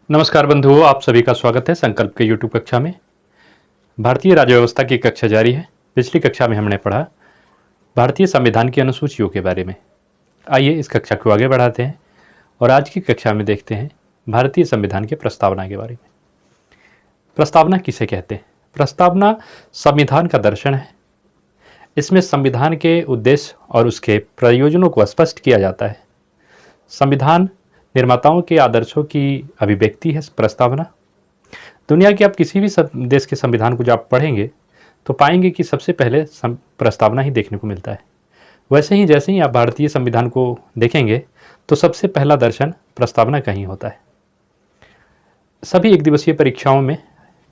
नमस्कार बंधुओं, आप सभी का स्वागत है संकल्प के यूट्यूब कक्षा में। भारतीय राज्य व्यवस्था की कक्षा जारी है। पिछली कक्षा में हमने पढ़ा भारतीय संविधान की अनुसूचियों के बारे में। आइए इस कक्षा को आगे बढ़ाते हैं और आज की कक्षा में देखते हैं भारतीय संविधान के प्रस्तावना के बारे में। प्रस्तावना किसे कहते हैं? प्रस्तावना संविधान का दर्शन है। इसमें संविधान के उद्देश्य और उसके प्रयोजनों को स्पष्ट किया जाता है। संविधान निर्माताओं के आदर्शों की अभिव्यक्ति है प्रस्तावना। दुनिया के आप किसी भी देश के संविधान को जब आप पढ़ेंगे तो पाएंगे कि सबसे पहले प्रस्तावना ही देखने को मिलता है। वैसे ही जैसे ही आप भारतीय संविधान को देखेंगे तो सबसे पहला दर्शन प्रस्तावना का ही होता है। सभी एक दिवसीय परीक्षाओं में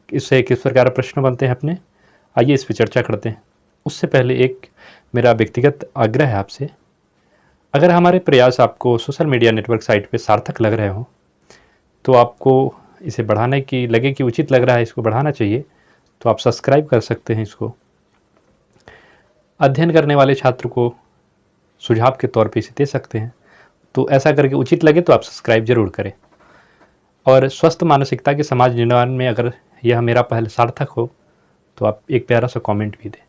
इससे किस प्रकार प्रश्न बनते हैं अपने, आइए इस पर चर्चा करते हैं। उससे पहले एक मेरा व्यक्तिगत आग्रह है आपसे, अगर हमारे प्रयास आपको सोशल मीडिया नेटवर्क साइट पे सार्थक लग रहे हो तो आपको इसे बढ़ाने की लगे कि उचित लग रहा है, इसको बढ़ाना चाहिए, तो आप सब्सक्राइब कर सकते हैं। इसको अध्ययन करने वाले छात्र को सुझाव के तौर पे इसे दे सकते हैं। तो ऐसा करके उचित लगे तो आप सब्सक्राइब जरूर करें। और स्वस्थ मानसिकता के समाज निर्माण में अगर यह मेरा पहल सार्थक हो तो आप एक प्यारा सा कॉमेंट भी दें।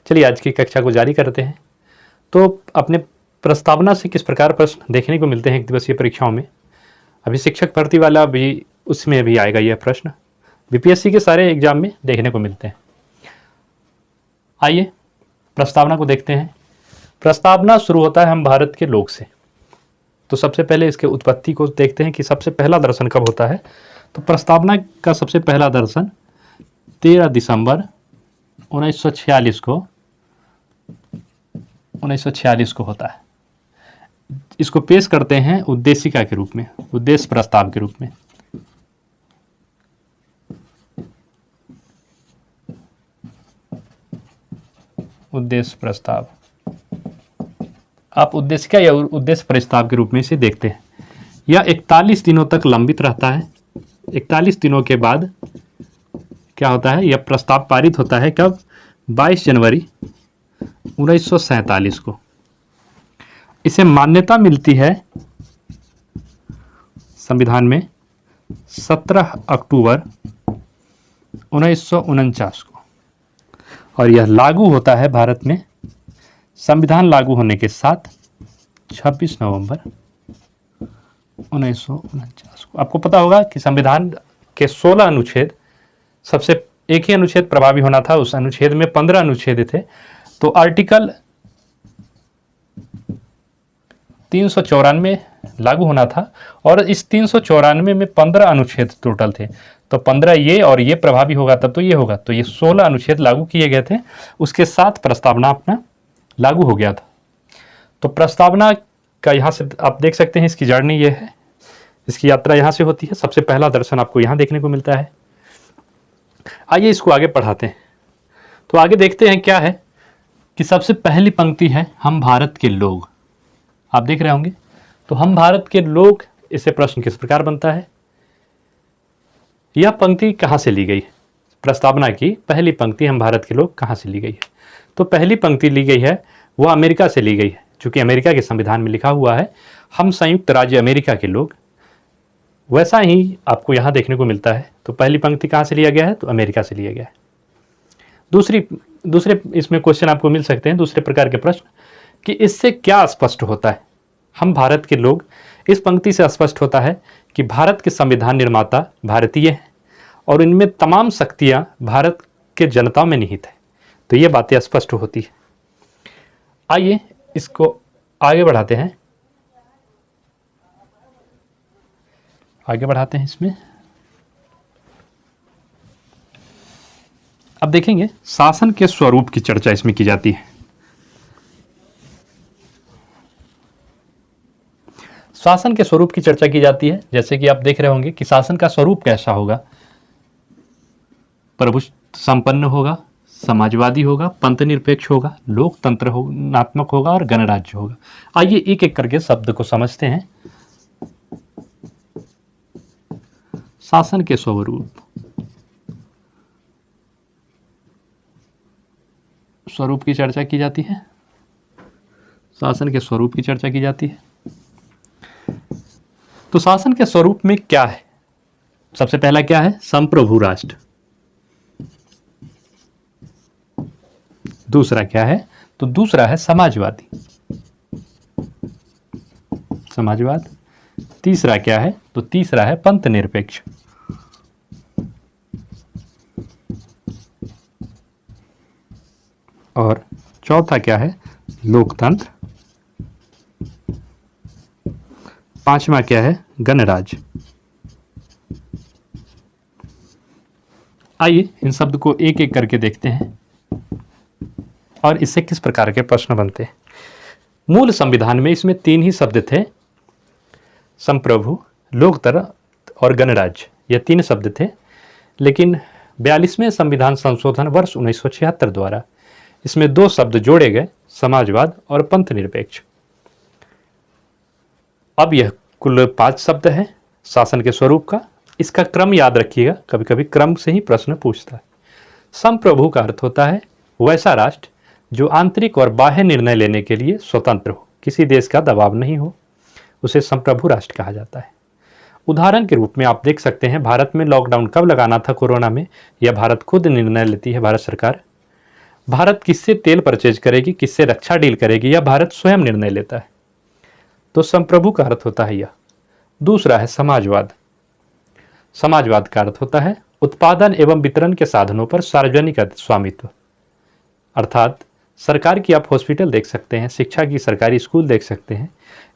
चलिए आज की कक्षा को जारी करते हैं। तो अपने प्रस्तावना से किस प्रकार प्रश्न देखने को मिलते हैं एक दिवसीय परीक्षाओं में। अभी शिक्षक भर्ती वाला भी उसमें भी आएगा यह प्रश्न, बीपीएससी के सारे एग्जाम में देखने को मिलते हैं। आइए प्रस्तावना को देखते हैं। प्रस्तावना शुरू होता है हम भारत के लोग से। तो सबसे पहले इसके उत्पत्ति को देखते हैं कि सबसे पहला दर्शन कब होता है। तो प्रस्तावना का सबसे पहला दर्शन 13 दिसंबर 1946 को होता है। इसको पेश करते हैं उद्देशिका के रूप में, उद्देश्य प्रस्ताव के रूप में। उद्देश्य प्रस्ताव आप उद्देशिका या उद्देश्य प्रस्ताव के रूप में इसे देखते हैं। यह 41 दिनों तक लंबित रहता है। 41 दिनों के बाद क्या होता है, यह प्रस्ताव पारित होता है कब? 22 जनवरी 1947 को। इसे मान्यता मिलती है संविधान में 17 अक्टूबर 1949 को और यह लागू होता है भारत में संविधान लागू होने के साथ 26 नवंबर 1949 को। आपको पता होगा कि संविधान के 16 अनुच्छेद, सबसे एक ही अनुच्छेद प्रभावी होना था, उस अनुच्छेद में 15 अनुच्छेद थे। तो आर्टिकल 394 लागू होना था और इस 394 में 15 अनुच्छेद टोटल थे। तो 15 ये और ये प्रभावी होगा तब तो ये होगा। तो ये 16 अनुच्छेद लागू किए गए थे, उसके साथ प्रस्तावना अपना लागू हो गया था। तो प्रस्तावना का यहाँ से आप देख सकते हैं, इसकी जर्नी ये है, इसकी यात्रा यहाँ से होती है। सबसे पहला दर्शन आपको यहाँ देखने को मिलता है। आइए इसको आगे पढ़ाते हैं। तो आगे देखते हैं क्या है कि सबसे पहली पंक्ति है हम भारत के लोग। आप देख रहे होंगे। तो हम भारत के लोग, इससे प्रश्न किस प्रकार बनता है? यह पंक्ति कहाँ से ली गई है? प्रस्तावना की पहली पंक्ति हम भारत के लोग कहाँ से ली गई है? तो पहली पंक्ति ली गई है वो अमेरिका से ली गई है, चूंकि अमेरिका के संविधान में लिखा हुआ है हम संयुक्त राज्य अमेरिका के लोग। वैसा ही आपको यहाँ देखने को मिलता है। तो पहली पंक्ति कहाँ से लिया गया है? तो अमेरिका से लिया गया है। दूसरे इसमें क्वेश्चन आपको मिल सकते हैं, दूसरे प्रकार के प्रश्न, कि इससे क्या स्पष्ट होता है? हम भारत के लोग, इस पंक्ति से स्पष्ट होता है कि भारत के संविधान निर्माता भारतीय हैं और इनमें तमाम शक्तियां भारत के जनता में निहित है। तो ये बातें स्पष्ट होती है। आइए इसको आगे बढ़ाते हैं। इसमें अब देखेंगे शासन के स्वरूप की चर्चा इसमें की जाती है। शासन के स्वरूप की चर्चा की जाती है, जैसे कि आप देख रहे होंगे कि शासन का स्वरूप कैसा होगा। प्रभु संपन्न होगा, समाजवादी होगा, पंथ निरपेक्ष होगा, लोकतंत्रात्मक होगा और गणराज्य होगा। आइए एक एक करके शब्द को समझते हैं। शासन के स्वरूप की चर्चा की जाती है। शासन के स्वरूप की चर्चा की जाती है। तो शासन के स्वरूप में क्या है? सबसे पहला क्या है? संप्रभु राष्ट्र। दूसरा क्या है? तो दूसरा है समाजवादी, समाजवाद। तीसरा क्या है? तो तीसरा है पंथ निरपेक्ष। और चौथा क्या है? लोकतंत्र। पांचवा क्या है? गणराज्य। आइए इन शब्द को एक एक करके देखते हैं और इससे किस प्रकार के प्रश्न बनते हैं। मूल संविधान में इसमें 3 ही शब्द थे, संप्रभु, लोकतंत्र और गणराज्य, ये 3 शब्द थे। लेकिन 42वें संविधान संशोधन वर्ष 1976 द्वारा इसमें 2 शब्द जोड़े गए, समाजवाद और पंथ निरपेक्ष। अब यह कुल 5 शब्द है शासन के स्वरूप का। इसका क्रम याद रखिएगा, कभी कभी क्रम से ही प्रश्न पूछता है। संप्रभु का अर्थ होता है वैसा राष्ट्र जो आंतरिक और बाह्य निर्णय लेने के लिए स्वतंत्र हो, किसी देश का दबाव नहीं हो, उसे संप्रभु राष्ट्र कहा जाता है। उदाहरण के रूप में आप देख सकते हैं, भारत में लॉकडाउन कब लगाना था कोरोना में, यह भारत खुद निर्णय लेती है, भारत सरकार। भारत किससे तेल परचेज करेगी, किससे रक्षा डील करेगी, यह भारत स्वयं निर्णय लेता है। तो संप्रभु का अर्थ होता है यह। दूसरा है समाजवाद। समाजवाद का अर्थ होता है उत्पादन एवं वितरण के साधनों पर सार्वजनिक स्वामित्व। अर्थात सरकार की आप हॉस्पिटल देख सकते हैं, शिक्षा की सरकारी स्कूल देख सकते हैं,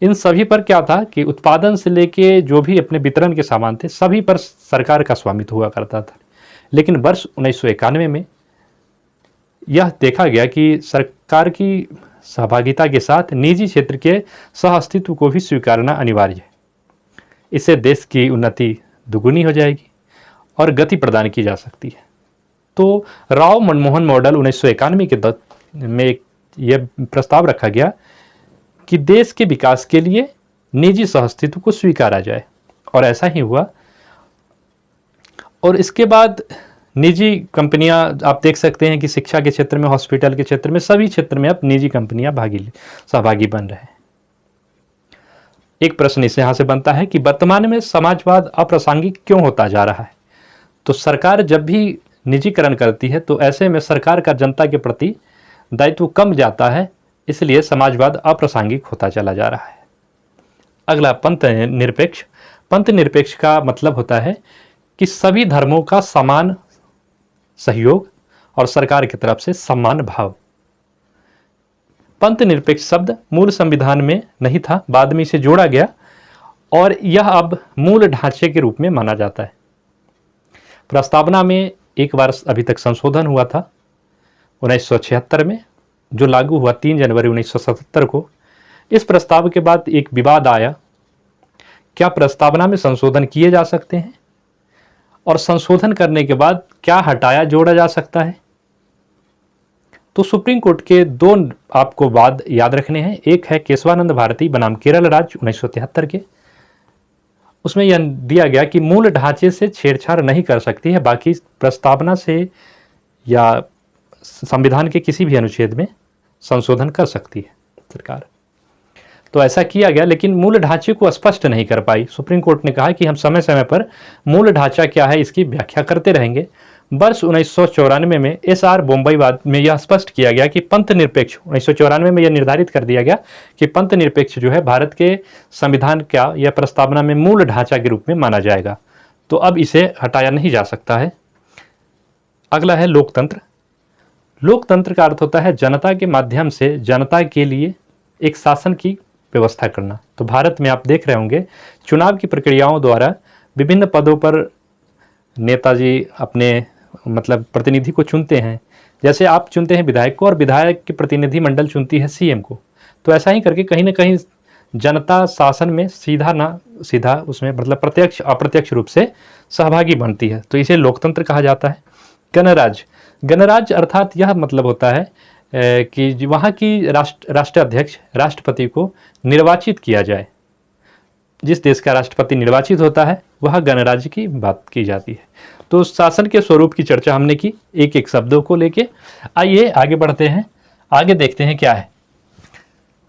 इन सभी पर क्या था कि उत्पादन से लेके जो भी अपने वितरण के सामान थे सभी पर सरकार का स्वामित्व हुआ करता था। लेकिन वर्ष 1991 में यह देखा गया कि सरकार की सहभागिता के साथ निजी क्षेत्र के सह अस्तित्व को भी स्वीकारना अनिवार्य है। इससे देश की उन्नति दुगुनी हो जाएगी और गति प्रदान की जा सकती है। तो राव मनमोहन मॉडल 1991 में यह प्रस्ताव रखा गया कि देश के विकास के लिए निजी सह अस्तित्व को स्वीकारा जाए, और ऐसा ही हुआ। और इसके बाद निजी कंपनियां आप देख सकते हैं कि शिक्षा के क्षेत्र में, हॉस्पिटल के क्षेत्र में, सभी क्षेत्र में अब निजी कंपनियां सहभागी बन रहे हैं। एक प्रश्न इस यहां से बनता है कि वर्तमान में समाजवाद अप्रासंगिक क्यों होता जा रहा है। तो सरकार जब भी निजीकरण करती है तो ऐसे में सरकार का जनता के प्रति दायित्व कम जाता है, इसलिए समाजवाद अप्रासंगिक होता चला जा रहा है। अगला पंथ निरपेक्ष। पंथ निरपेक्ष का मतलब होता है कि सभी धर्मों का समान सहयोग और सरकार की तरफ से सम्मान भाव। पंथ निरपेक्ष शब्द मूल संविधान में नहीं था, बाद में इसे जोड़ा गया और यह अब मूल ढांचे के रूप में माना जाता है। प्रस्तावना में एक बार अभी तक संशोधन हुआ था 1976 में, जो लागू हुआ 3 जनवरी 1977 को। इस प्रस्ताव के बाद एक विवाद आया, क्या प्रस्तावना में संशोधन किए जा सकते हैं और संशोधन करने के बाद क्या हटाया जोड़ा जा सकता है। तो सुप्रीम कोर्ट के 2 आपको वाद याद रखने हैं। एक है केशवानंद भारती बनाम केरल राज्य 1973 के, उसमें यह दिया गया कि मूल ढांचे से छेड़छाड़ नहीं कर सकती है, बाकी प्रस्तावना से या संविधान के किसी भी अनुच्छेद में संशोधन कर सकती है सरकार। तो ऐसा किया गया, लेकिन मूल ढांचे को स्पष्ट नहीं कर पाई। सुप्रीम कोर्ट ने कहा कि हम समय समय पर मूल ढांचा क्या है इसकी व्याख्या करते रहेंगे। वर्ष 1994 में एसआर बोम्बईवाद में यह स्पष्ट किया गया कि पंथ निरपेक्ष, 1994 में यह निर्धारित कर दिया गया कि पंथ निरपेक्ष जो है भारत के संविधान का या प्रस्तावना में मूल ढांचा के रूप में माना जाएगा। तो अब इसे हटाया नहीं जा सकता है। अगला है लोकतंत्र। लोकतंत्र का अर्थ होता है जनता के माध्यम से जनता के लिए एक शासन की व्यवस्था करना। तो भारत में आप देख रहे होंगे चुनाव की प्रक्रियाओं द्वारा विभिन्न पदों पर नेताजी अपने प्रतिनिधि को चुनते हैं। जैसे आप चुनते हैं विधायक को और विधायक की प्रतिनिधि मंडल चुनती है सीएम को। तो ऐसा ही करके कहीं ना कहीं जनता शासन में सीधा ना सीधा उसमें प्रत्यक्ष अप्रत्यक्ष रूप से सहभागी बनती है। तो इसे लोकतंत्र कहा जाता है। गणराज्य। गणराज्य अर्थात यह मतलब होता है कि वहाँ की राष्ट्राध्यक्ष राष्ट्रपति को निर्वाचित किया जाए। जिस देश का राष्ट्रपति निर्वाचित होता है वह गणराज्य की बात की जाती है। तो शासन के स्वरूप की चर्चा हमने की एक एक शब्दों को लेके। आइए आगे बढ़ते हैं, आगे देखते हैं क्या है।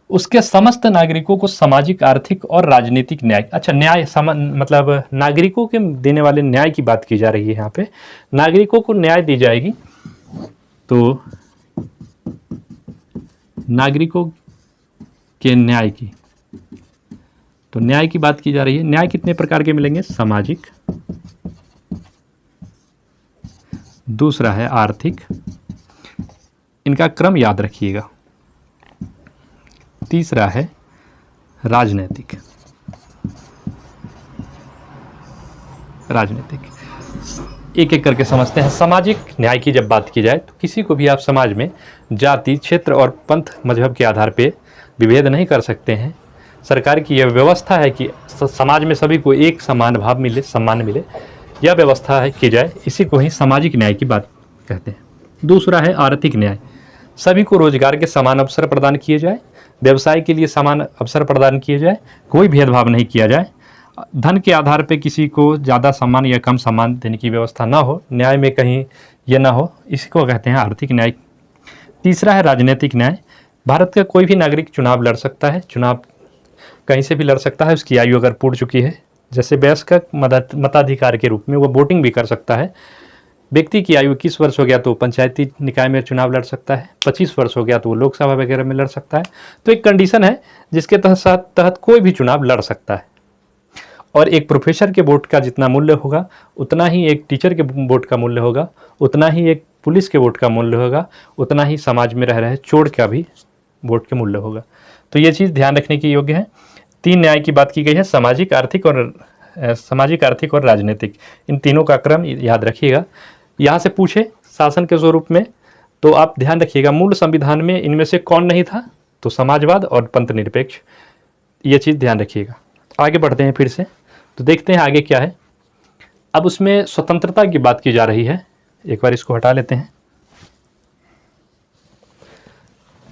उसके समस्त नागरिकों को सामाजिक, आर्थिक और राजनीतिक न्याय, अच्छा न्याय मतलब नागरिकों के देने वाले न्याय की बात की जा रही है यहाँ पे, नागरिकों को न्याय दी जाएगी। तो नागरिकों के न्याय की, तो न्याय की बात की जा रही है। न्याय कितने प्रकार के मिलेंगे? सामाजिक, दूसरा है आर्थिक, इनका क्रम याद रखिएगा, तीसरा है राजनीतिक। एक एक करके समझते हैं। सामाजिक न्याय की जब बात की जाए तो किसी को भी आप समाज में जाति, क्षेत्र और पंथ, मजहब के आधार पे विभेद नहीं कर सकते हैं। सरकार की यह व्यवस्था है कि समाज में सभी को एक समान भाव मिले, सम्मान मिले, यह व्यवस्था है की जाए, इसी को ही सामाजिक न्याय की बात कहते हैं। दूसरा है आर्थिक न्याय, सभी को रोजगार के समान अवसर प्रदान किए जाए, व्यवसाय के लिए समान अवसर प्रदान किए जाए, कोई भेदभाव नहीं किया जाए, धन के आधार पे किसी को ज़्यादा सम्मान या कम सम्मान देने की व्यवस्था ना हो, न्याय में कहीं ये ना हो, इसी को कहते हैं आर्थिक न्याय। तीसरा है राजनीतिक न्याय, भारत का कोई भी नागरिक चुनाव लड़ सकता है, चुनाव कहीं से भी लड़ सकता है, उसकी आयु अगर पूर्ण चुकी है, जैसे वयस्क मताधिकार के रूप में वो वोटिंग भी कर सकता है। व्यक्ति की आयु 21 वर्ष हो गया तो पंचायती निकाय में चुनाव लड़ सकता है, 25 वर्ष हो गया तो वो लोकसभा वगैरह में लड़ सकता है। तो एक कंडीशन है जिसके तहत कोई भी चुनाव लड़ सकता है। और एक प्रोफेसर के वोट का जितना मूल्य होगा उतना ही एक टीचर के वोट का मूल्य होगा, उतना ही एक पुलिस के वोट का मूल्य होगा, उतना ही समाज में रह रहे चोर का भी वोट के मूल्य होगा। तो ये चीज़ ध्यान रखने की योग्य है। 3 न्याय की बात की गई है, सामाजिक, आर्थिक और राजनीतिक। इन तीनों का क्रम याद रखिएगा। यहाँ से पूछे शासन के स्वरूप में तो आप ध्यान रखिएगा, मूल संविधान में इनमें से कौन नहीं था? तो समाजवाद और पंथ निरपेक्ष, ये चीज़ ध्यान रखिएगा। आगे बढ़ते हैं फिर से, तो देखते हैं आगे क्या है। अब उसमें स्वतंत्रता की बात की जा रही है, एक बार इसको हटा लेते हैं।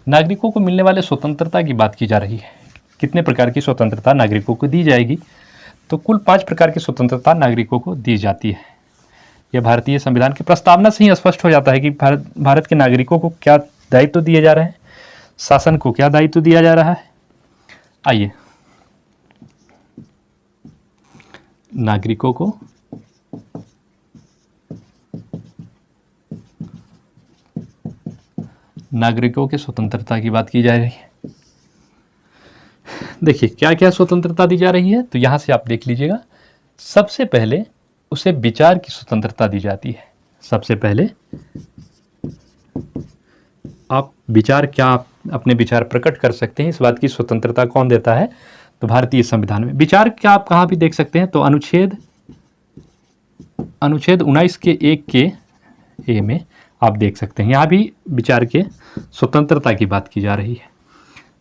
नागरिकों को मिलने वाले स्वतंत्रता की बात की जा रही है। कितने प्रकार की स्वतंत्रता नागरिकों को दी जाएगी? तो कुल 5 प्रकार की स्वतंत्रता नागरिकों को दी जाती है। यह भारतीय संविधान की प्रस्तावना से ही स्पष्ट हो जाता है कि भारत के नागरिकों को क्या दायित्व दिए जा रहे हैं, शासन को क्या दायित्व दिया जा रहा है। आइए, नागरिकों को की स्वतंत्रता की बात की जा रही है। देखिए क्या क्या स्वतंत्रता दी जा रही है, तो यहां से आप देख लीजिएगा। सबसे पहले उसे विचार की स्वतंत्रता दी जाती है। सबसे पहले आप विचार, क्या आप अपने विचार प्रकट कर सकते हैं, इस बात की स्वतंत्रता कौन देता है? तो भारतीय संविधान में। विचार क्या आप कहाँ भी देख सकते हैं? तो अनुच्छेद 19 के 1 के ए में आप देख सकते हैं, यहाँ भी विचार के स्वतंत्रता की बात की जा रही है।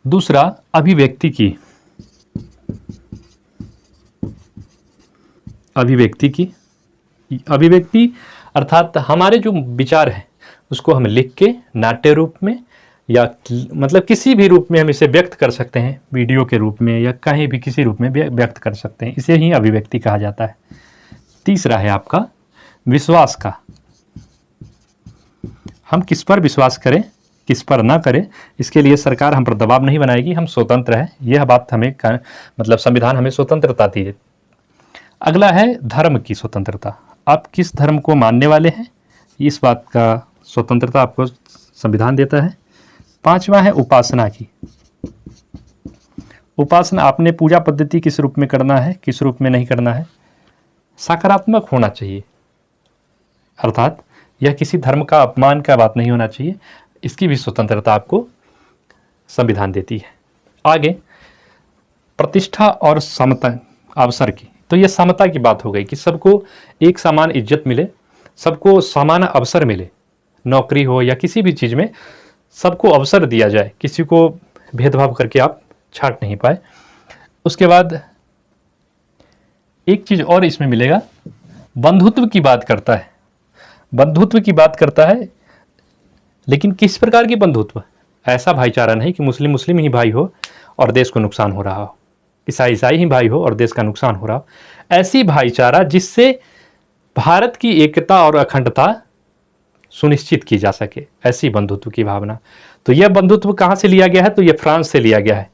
दूसरा, अभिव्यक्ति की, अभिव्यक्ति अर्थात हमारे जो विचार हैं उसको हम लिख के नाट्य रूप में या मतलब किसी भी रूप में हम इसे व्यक्त कर सकते हैं, वीडियो के रूप में या कहीं भी किसी रूप में व्यक्त कर सकते हैं, इसे ही अभिव्यक्ति कहा जाता है। तीसरा है आपका विश्वास का, हम किस पर विश्वास करें किस पर ना करें, इसके लिए सरकार हम पर दबाव नहीं बनाएगी, हम स्वतंत्र हैं, यह बात हमें मतलब संविधान हमें स्वतंत्रता दी है। अगला है धर्म की स्वतंत्रता, आप किस धर्म को मानने वाले हैं, इस बात का स्वतंत्रता आपको संविधान देता है। 5वां है उपासना की, उपासना आपने पूजा पद्धति किस रूप में करना है, किस रूप में नहीं करना है, सकारात्मक होना चाहिए, अर्थात यह किसी धर्म का अपमान का बात नहीं होना चाहिए, इसकी भी स्वतंत्रता आपको संविधान देती है। आगे प्रतिष्ठा और समता अवसर की, तो यह समता की बात हो गई कि सबको एक समान इज्जत मिले, सबको समान अवसर मिले, नौकरी हो या किसी भी चीज़ में सबको अवसर दिया जाए, किसी को भेदभाव करके आप छांट नहीं पाए। उसके बाद एक चीज़ और इसमें मिलेगा, बंधुत्व की बात करता है, बंधुत्व की बात करता है, लेकिन किस प्रकार की बंधुत्व, ऐसा भाईचारा नहीं कि मुस्लिम मुस्लिम ही भाई हो और देश को नुकसान हो रहा हो, ईसाई ईसाई ही भाई हो और देश का नुकसान हो रहा हो, ऐसी भाईचारा जिससे भारत की एकता और अखंडता सुनिश्चित की जा सके, ऐसी बंधुत्व की भावना। तो यह बंधुत्व कहाँ से लिया गया है? तो यह फ्रांस से लिया गया है।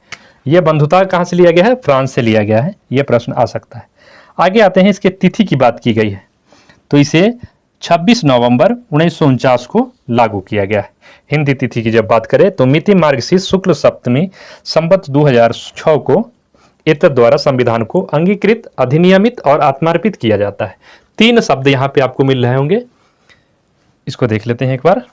यह बंधुता कहाँ से लिया गया है? फ्रांस से लिया गया है। यह प्रश्न आ सकता है। आगे आते हैं, इसके तिथि की बात की गई है, तो इसे 26 नवंबर 1949 को लागू किया गया है। हिंदी तिथि की जब बात करें तो मिति मार्गशीर्ष शुक्ल सप्तमी संवत 2006 को एतद द्वारा संविधान को अंगीकृत, अधिनियमित और आत्मार्पित किया जाता है। 3 शब्द यहां पे आपको मिल रहे होंगे, इसको देख लेते हैं एक बार।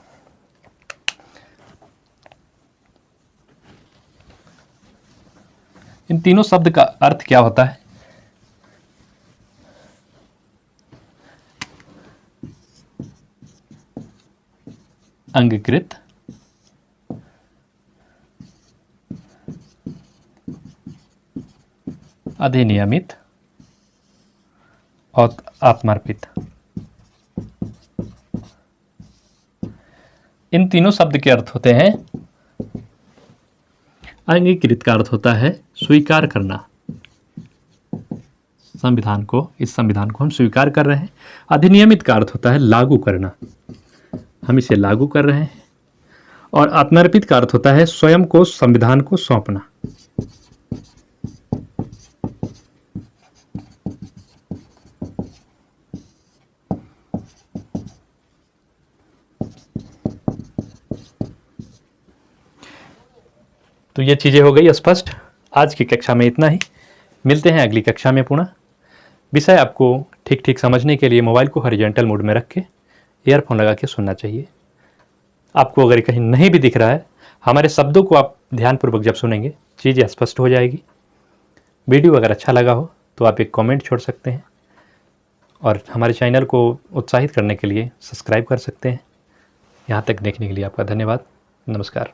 इन तीनों शब्द का अर्थ क्या होता है? अंगीकृत, अधिनियमित और आत्मार्पित। इन तीनों शब्द के अर्थ होते हैं, अंगीकृत का अर्थ होता है स्वीकार करना, संविधान को, इस संविधान को हम स्वीकार कर रहे हैं। अधिनियमित का अर्थ होता है लागू करना, हम इसे लागू कर रहे हैं। और आत्मार्पित का अर्थ होता है स्वयं को संविधान को सौंपना। तो ये चीजें हो गई स्पष्ट। आज की कक्षा में इतना ही, मिलते हैं अगली कक्षा में पुनः। विषय आपको ठीक ठीक समझने के लिए मोबाइल को हॉरिजॉन्टल मोड में रख के ईयरफोन लगा के सुनना चाहिए। आपको अगर कहीं नहीं भी दिख रहा है, हमारे शब्दों को आप ध्यानपूर्वक जब सुनेंगे चीज़ें स्पष्ट हो जाएगी। वीडियो अगर अच्छा लगा हो तो आप एक कमेंट छोड़ सकते हैं और हमारे चैनल को उत्साहित करने के लिए सब्सक्राइब कर सकते हैं। यहाँ तक देखने के लिए आपका धन्यवाद। नमस्कार।